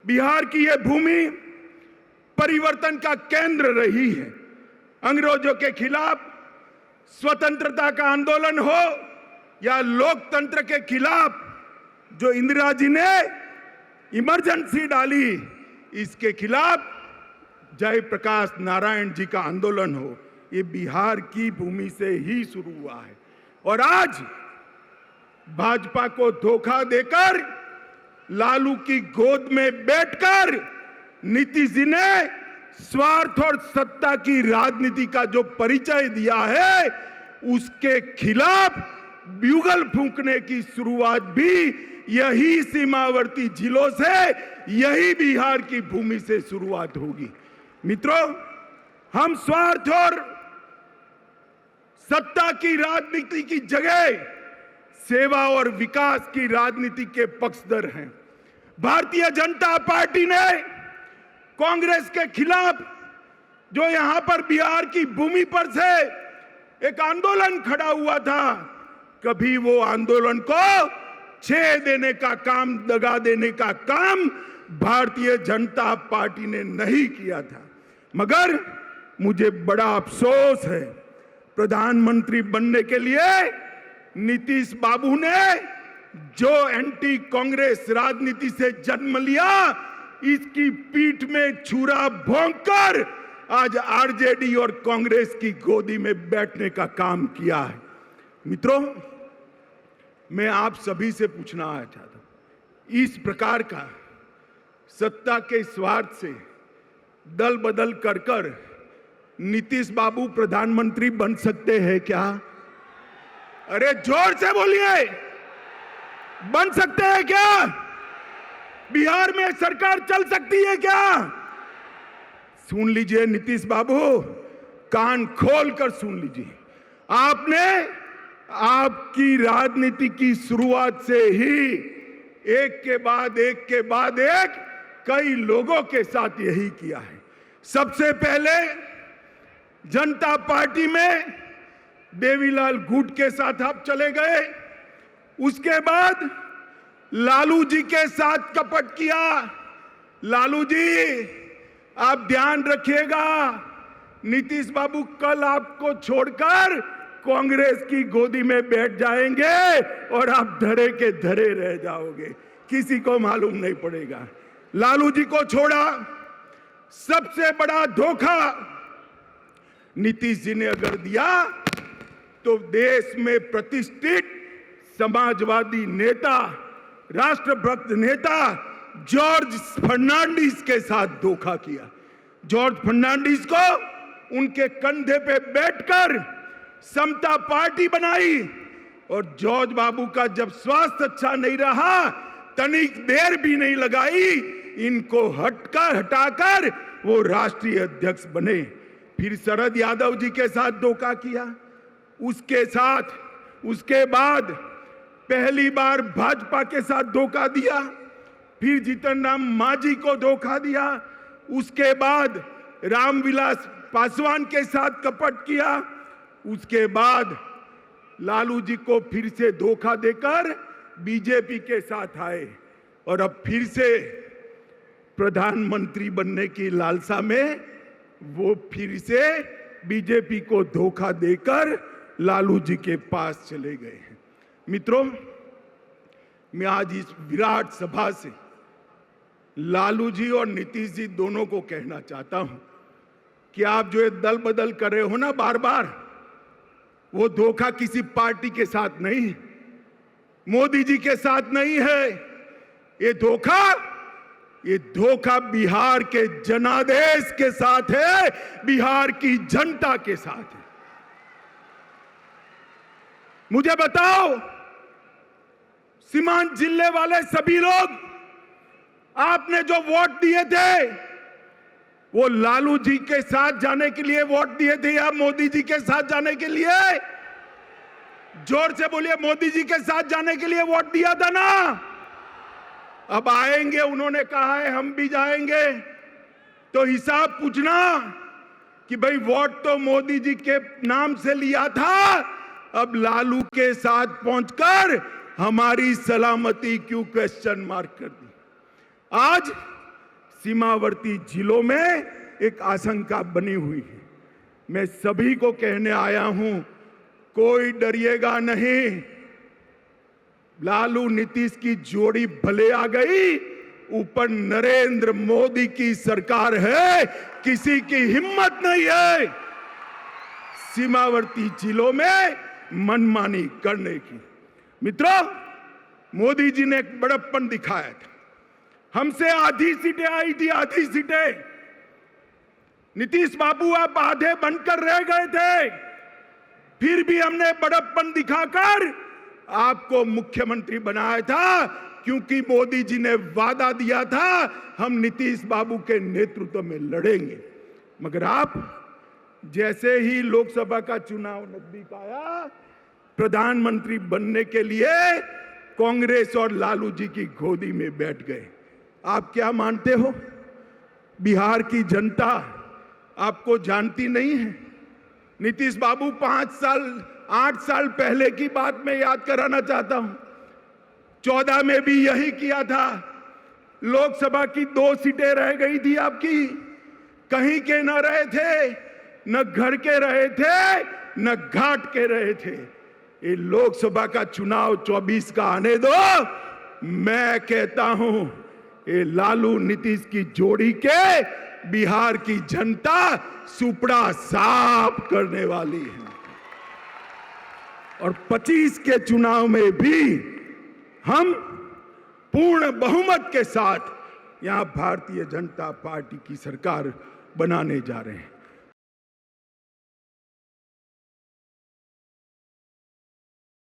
बिहार की यह भूमि परिवर्तन का केंद्र रही है। अंग्रेजों के खिलाफ स्वतंत्रता का आंदोलन हो या लोकतंत्र के खिलाफ जो इंदिरा जी ने इमरजेंसी डाली, इसके खिलाफ जयप्रकाश नारायण जी का आंदोलन हो, ये बिहार की भूमि से ही शुरू हुआ है। और आज भाजपा को धोखा देकर लालू की गोद में बैठकर नीतीश जी ने स्वार्थ और सत्ता की राजनीति का जो परिचय दिया है, उसके खिलाफ ब्यूगल फूंकने की शुरुआत भी यही सीमावर्ती जिलों से, यही बिहार की भूमि से शुरुआत होगी। मित्रों, हम स्वार्थ और सत्ता की राजनीति की जगह सेवा और विकास की राजनीति के पक्षधर हैं। भारतीय जनता पार्टी ने कांग्रेस के खिलाफ जो यहां पर बिहार की भूमि पर से एक आंदोलन खड़ा हुआ था, कभी वो आंदोलन को छेड़ देने का काम, दगा देने का काम भारतीय जनता पार्टी ने नहीं किया था। मगर मुझे बड़ा अफसोस है, प्रधानमंत्री बनने के लिए नीतीश बाबू ने जो एंटी कांग्रेस राजनीति से जन्म लिया, इसकी पीठ में छुरा भोंककर आज आरजेडी और कांग्रेस की गोदी में बैठने का काम किया है। मित्रों, मैं आप सभी से पूछना चाहता हूं, इस प्रकार का सत्ता के स्वार्थ से दल बदल कर नीतीश बाबू प्रधानमंत्री बन सकते हैं क्या? अरे जोर से बोलिए, बन सकते हैं क्या? बिहार में सरकार चल सकती है क्या? सुन लीजिए नीतीश बाबू, कान खोल कर सुन लीजिए। आपने आपकी राजनीति की शुरुआत से ही एक के बाद एक कई लोगों के साथ यही किया है। सबसे पहले जनता पार्टी में देवीलाल गुट के साथ आप चले गए, उसके बाद लालू जी के साथ कपट किया। लालू जी, आप ध्यान रखिएगा, नीतीश बाबू कल आपको छोड़कर कांग्रेस की गोदी में बैठ जाएंगे और आप धरे के धरे रह जाओगे, किसी को मालूम नहीं पड़ेगा। लालू जी को छोड़ा, सबसे बड़ा धोखा नीतीश जी ने अगर दिया तो देश में प्रतिष्ठित समाजवादी नेता, राष्ट्रभक्त नेता जॉर्ज फर्नांडिस के साथ धोखा किया। जॉर्ज फर्नांडिस को उनके कंधे पे बैठकर समता पार्टी बनाई और जॉर्ज बाबू का जब स्वास्थ्य अच्छा नहीं रहा, तनिक देर भी नहीं लगाई, इनको हटाकर वो राष्ट्रीय अध्यक्ष बने। फिर शरद यादव जी के साथ धोखा किया, उसके बाद पहली बार भाजपा के साथ धोखा दिया, फिर जीतन राम मांझी को धोखा दिया, उसके बाद रामविलास पासवान के साथ कपट किया, उसके बाद लालू जी को फिर से धोखा देकर बीजेपी के साथ आए और अब फिर से प्रधानमंत्री बनने की लालसा में वो फिर से बीजेपी को धोखा देकर लालू जी के पास चले गए हैं। मित्रों, मैं आज इस विराट सभा से लालू जी और नीतीश जी दोनों को कहना चाहता हूं कि आप जो ये दल बदल कर रहे हो ना बार बार, वो धोखा किसी पार्टी के साथ नहीं, मोदी जी के साथ नहीं है। ये धोखा बिहार के जनादेश के साथ है, बिहार की जनता के साथ है। मुझे बताओ, सीमांत जिले वाले सभी लोग, आपने जो वोट दिए थे, वो लालू जी के साथ जाने के लिए वोट दिए थे या मोदी जी के साथ जाने के लिए? जोर से बोलिए, मोदी जी के साथ जाने के लिए वोट दिया था ना? अब आएंगे, उन्होंने कहा है हम भी जाएंगे, तो हिसाब पूछना कि भाई वोट तो मोदी जी के नाम से लिया था, अब लालू के साथ पहुंचकर हमारी सलामती क्यों क्वेश्चन मार्क कर दी? आज सीमावर्ती जिलों में एक आशंका बनी हुई है। मैं सभी को कहने आया हूं, कोई डरिएगा नहीं। लालू नीतीश की जोड़ी भले आ गई, ऊपर नरेंद्र मोदी की सरकार है, किसी की हिम्मत नहीं है सीमावर्ती जिलों में मनमानी करने की। मित्रों, मोदी जी ने एक बड़प्पन दिखाया था। हमसे आधी सीटें आई थी, आधी सीटें। नीतीश बाबू आप आधे बनकर रह गए थे, फिर भी हमने बड़प्पन दिखाकर आपको मुख्यमंत्री बनाया था, क्योंकि मोदी जी ने वादा दिया था हम नीतीश बाबू के नेतृत्व में लड़ेंगे। मगर आप जैसे ही लोकसभा का चुनाव नजदीक आया, प्रधानमंत्री बनने के लिए कांग्रेस और लालू जी की गोदी में बैठ गए। आप क्या मानते हो, बिहार की जनता आपको जानती नहीं है? नीतीश बाबू 8 साल पहले की बात मैं याद कराना चाहता हूं। 14 में भी यही किया था। लोकसभा की 2 सीटें रह गई थी आपकी, कहीं के न रहे थे, न घर के रहे थे, न घाट के रहे थे। ये लोकसभा का चुनाव 24 का आने दो। मैं कहता हूं, ये लालू नीतीश की जोड़ी के बिहार की जनता सुपड़ा साफ करने वाली है। और 25 के चुनाव में भी हम पूर्ण बहुमत के साथ यहां भारतीय जनता पार्टी की सरकार बनाने जा रहे हैं।